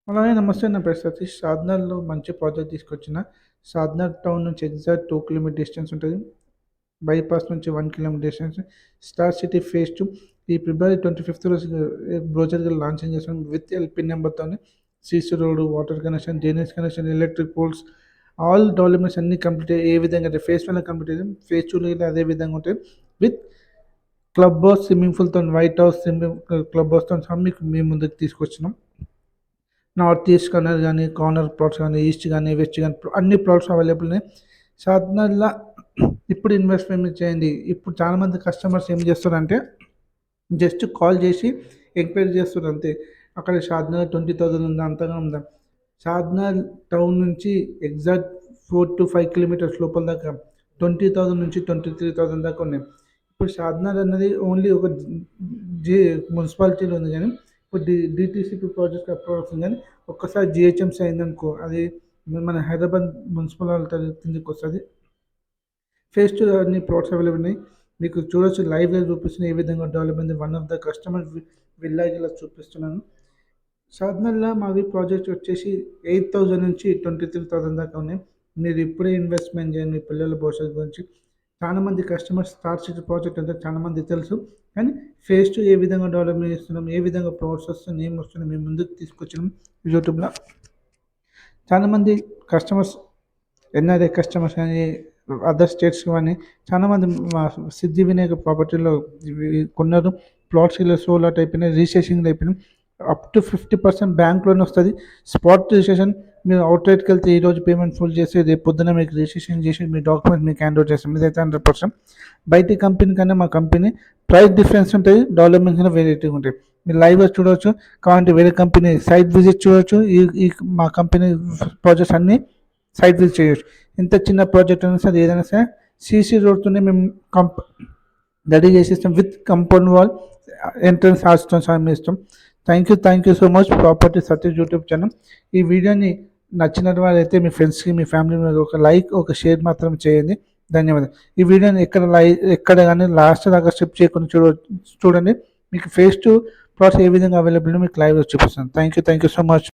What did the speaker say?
అలాగే నమస్తే నా పేరు సతీష్. సాధనలో మంచి ప్రాజెక్ట్ తీసుకొచ్చిన. సాధన టౌన్ నుంచి ఎగ్జాక్ట్ 2 కిలోమీటర్ డిస్టెన్స్ ఉంటది. బైపాస్ నుంచి 1 kilometre distance. Star city phase 2 ఈ ఫిబ్రవరి 25థ్ రోజు బ్రోచర్‌గా లాంచింగ్ చేసాం విత్ ఎల్‌పీ నంబర్‌తోని. CC road, water connection, drainage connection, electric poles all developments అన్నీ కంప్లీట్ అయ్యాయి. ఏ విధంగా అంటే ఫేజ్ 1లో కంప్లీట్ అయ్యింది. ఫేజ్ 2లో కూడా అదే విధంగా ఉంటాయి. విత్ క్లబ్ హౌస్, స్విమ్మింగ్ పూల్‌తోని, వైట్ హౌస్, క్లబ్ హౌస్‌తోని సహా మీకు మీ ముందుకు తీసుకొచ్చినాం. నార్త్ ఈస్ట్ కార్నర్ కానీ, కార్నర్ ప్లాట్స్ కానీ, ఈస్ట్ కానీ, వెస్ట్ కానీ అన్ని ప్లాట్స్ అవైలబుల్ ఉన్నాయి. సాధనలో ఇప్పుడు ఇన్వెస్ట్మెంట్ చేయండి. ఇప్పుడు చాలామంది కస్టమర్స్ ఏం చేస్తారంటే జస్ట్ కాల్ చేసి ఎంక్వైరీ చేస్తారు అంతే. అక్కడ షాద్నగర్ 20,000 ఉందా, అంతగా ఉందా? షాద్నగర్ టౌన్ నుంచి ఎగ్జాక్ట్ 4 to 5 కిలోమీటర్స్ లోపల దాకా 20,000 నుంచి 23,000 దాకా ఉన్నాయి. ఇప్పుడు షాద్నగర్ అన్నది ఓన్లీ ఒక జీ మున్సిపాలిటీలో ఉంది కానీ ఇప్పుడు డిటీసీపీ ప్రాజెక్ట్ అప్రూవ్ అవుతుంది కానీ ఒక్కసారి జిహెచ్ఎంసీ అయిందనుకో అది మన హైదరాబాద్ మున్సిపల్ కిందకి వస్తుంది. ఫేస్ టు అన్ని ప్లాట్స్ అవైలబుల్ ఉన్నాయి. మీకు చూడొచ్చు లైవ్గా చూపిస్తున్న ఏ విధంగా development one of the customer villas ఇలా చూపిస్తున్నాను. సాధనలో మావి ప్రాజెక్ట్ వచ్చేసి 8,000 నుంచి 23,000 దాకా ఉన్నాయి. మీరు ఇప్పుడే ఇన్వెస్ట్మెంట్ చేయండి మీ పిల్లల భవిష్యత్తు గురించి. చాలామంది కస్టమర్స్ స్టార్ సిటీ ప్రాజెక్ట్ అంటే చాలామంది తెలుసు కానీ ఫేస్ టు ఏ విధంగా డెవలప్మెంట్ చేస్తున్నాం, ఏ విధంగా ప్లాట్స్ వస్తున్నాయి, ఏం వస్తున్నాయి మేము ముందుకు తీసుకొచ్చినాం యూట్యూబ్లో. చాలామంది కస్టమర్స్ ఎన్ఆర్ఐ కస్టమర్స్ కానీ అదర్ స్టేట్స్ కానీ చాలామంది మా సిద్ధి వినాయక ప్రాపర్టీలో కొన్నారు. ప్లాట్స్ ఇలా సోల్ అవుట్ అయిపోయినాయి, రిజిస్ట్రేషన్ అయిపోయినాయి. అప్ టు 50% బ్యాంక్ లోన్ వస్తుంది. స్పాట్ రిజిస్ట్రేషన్ మీరు అవుట్ రైట్కి వెళ్తే ఈరోజు పేమెంట్ ఫుల్ చేసి రేపు పొద్దున మీకు రిజిస్ట్రేషన్ చేసి మీ డాక్యుమెంట్ మీకు హ్యాండ్ ఓవర్ చేస్తాం. ఇదైతే 100%. బయట కంపెనీ కన్నా మా కంపెనీ ప్రైస్ డిఫరెన్స్ ఉంటుంది, డెవలప్మెంట్స్ కూడా వెరైటీగా ఉంటాయి. మీరు లైవ్గా చూడవచ్చు, కావాలంటే వేరే కంపెనీ సైట్ విజిట్ చూడవచ్చు. ఈ మా కంపెనీ ప్రాజెక్ట్స్ అన్నీ సైట్ విజిట్ చేయవచ్చు. ఇంత చిన్న ప్రాజెక్ట్ అయినా సరే ఏదైనా సరే సీసీ రోడ్తోనే మేము రెడీ చేసేస్తాం విత్ కంపౌండ్ వాల్, ఎంట్రన్స్ ఆర్చ్తో సహా మేము ఇస్తాం. Thank you so much property Satish YouTube channel. ఈ వీడియోని నచ్చిన వారైతే మీ ఫ్రెండ్స్కి మీ ఫ్యామిలీ మెంబర్కి ఒక లైక్ ఒక షేర్ మాత్రం చేయండి. ధన్యవాదాలు. ఈ వీడియోని ఎక్కడ కానీ లాస్ట్ దాకా స్కిప్ చేయకుండా చూడండి. మీకు ఫేస్ టు ప్లాట్స్ ఏ విధంగా అవైలబుల్ మీకు లైవ్లో చూపిస్తాను. Thank you so much.